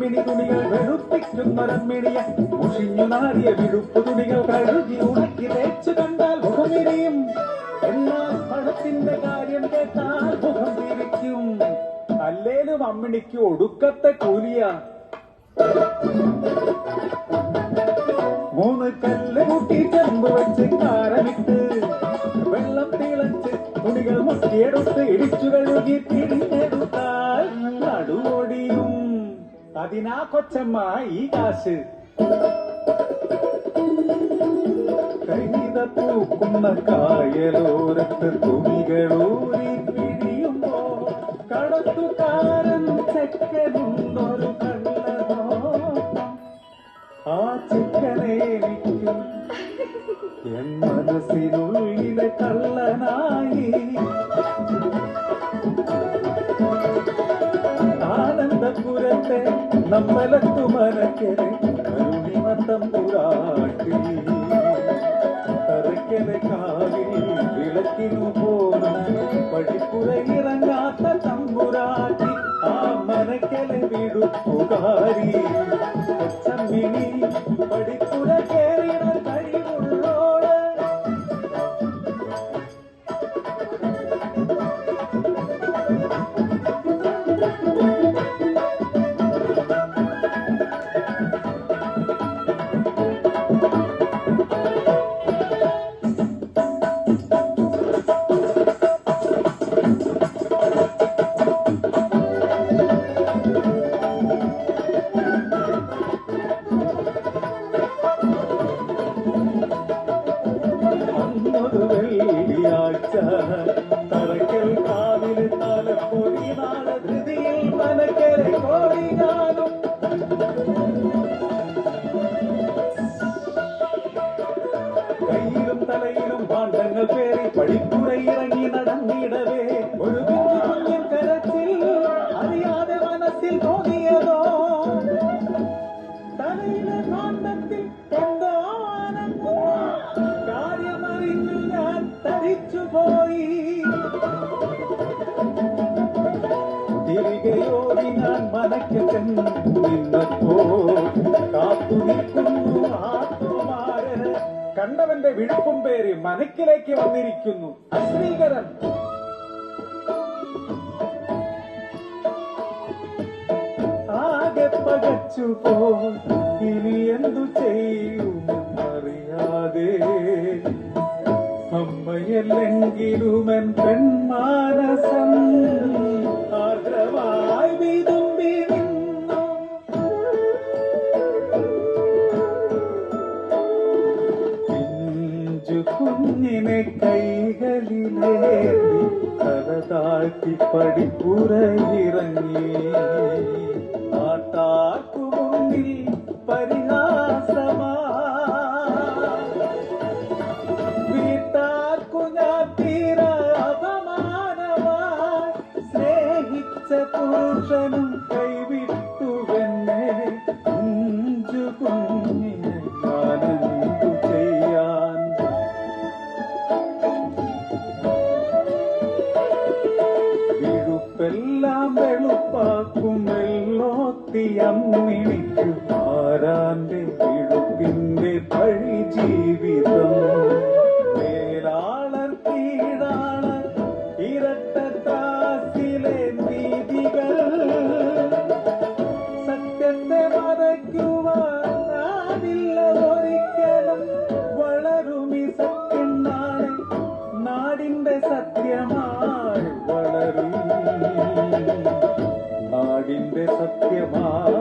അമ്മിണി തുണികൾ വെളുപ്പിക്കുന്നൊരമ്മിണിയ മുഷിഞ്ഞു നാടിയ വിടുപ്പു തുണികൾ കഴുകി ഉണക്കി തേച്ചു കണ്ടാൽ മുഖമിരിയും. എന്നാൽ പണത്തിന്റെ കാര്യം കേട്ടാൽ മുഖം തിരിക്കും. അല്ലേലും അമ്മിണിക്ക് ഒടുക്കത്തെ കൂലിയ. 3 കല്ല് കൂട്ടി ചെമ്പ് വെച്ച് കാരമിട്ട് വെള്ളം തിളച്ച് തുണികൾ മുട്ടിയെടുത്ത് ഇടിച്ചു കഴുകി പിടിഞ്ഞെടുത്താൽ നടുവൊടിയും. അതിനാ കൊച്ചമ്മ ഈ കാശ്. കൈത പൂക്കുന്ന കായലോരത്ത് തുണികളൂരി പിടിയുമ്പോ കടത്തുകാരൻ ചെക്കനുണ്ടൊരു കള്ളനോട്ടം. ആ ചെക്കനേനിക്കും എൻ മനസ്സിനുള്ളിലെ കള്ളനായി. ആനന്ദപുരത്തെ നമ്മളത്തു മനക്കരെ കരുണിമത്തമ്പുരാട്ടി. തറയ്ക്കലെ കാവിൽ വിളക്കിനു പോലും പടിപ്പുറയിറങ്ങാത്ത തമ്പുരാട്ടി. ആ മനക്കലെ വിടുപ്പുകാരി കൊച്ചമ്മിണി പടിപ്പുര കേറിയ കഴിവുള്ളോട്. വെള്ളിയാഴ്ച തറക്കൽ കാവില് തലപ്പൊടി നാളധൃതിയിൽ മനക്കരെ കോടികാനും. കയ്യിലും തലയിലും ഭാണ്ഡങ്ങൾ പേറി പടിപ്പുറയിറങ്ങി നടന്നിടവേ ഒരു കുഞ്ഞു കുഞ്ഞൻ കരച്ചിൽ അറിയാതെ മനസ്സിൽ തോന്നിയതോ. തലയിലെ ഭാണ്ഡത്തിൽ എന്തോ കാര്യമറിഞ്ഞു ഞാൻ തരിച്ചുപോയി. തിരികെയോടി ഞാൻ മനയ്ക്ക് ചെന്നപ്പോ കാത്തു നിൽക്കുന്നു ആത്മാര്. കണ്ടവന്റെ വിഴുപ്പും പേര് മനക്കിലേക്ക് വന്നിരിക്കുന്നു അശ്രീകരൻ. ആകെ പകച്ചുപോ ഇനി എന്തു ചെയ്യുമെന്നറിയാതെ. അമ്മയല്ലെങ്കിലുമൻ പെൺമാനസം ആർദ്രമായി വിതുമ്പി നിന്നു. പിഞ്ചു കുഞ്ഞിനെ കൈകളിലേറി തല താഴ്ത്തി പടിപ്പുറയിറങ്ങി. നാട്ടാർക്കു മുന്നിൽ പരിഹാസമാ, വീട്ടാർക്കു ഞാൻ തീര അപമാനമായി. സ്നേഹിച്ച പുരുഷനും കൈവിട്ടുവെന്നെ. കുഞ്ചു കുഞ്ഞിനെ ഞാനെന്തു ചെയ്യാൻ. വിഴുപ്പെല്ലാം വെളുപ്പാക്കും വെള്ളോത്തിയമ്മിണിക്കു ആരാന്റെ വിഴുപ്പിന്റെ പഴി ജീവിതം. മേലാളർ കീഴാളർ ഇരട്ട ത്രാസിലെ നീതികൾ. സത്യത്തെ മറയ്ക്കുവാനാവില്ല ഒരിക്കലും. വളരുമി സത്യം നാളെ നാടിന്റെ സത്യമായി വളരും. നാടിന്റെ സത്യമായി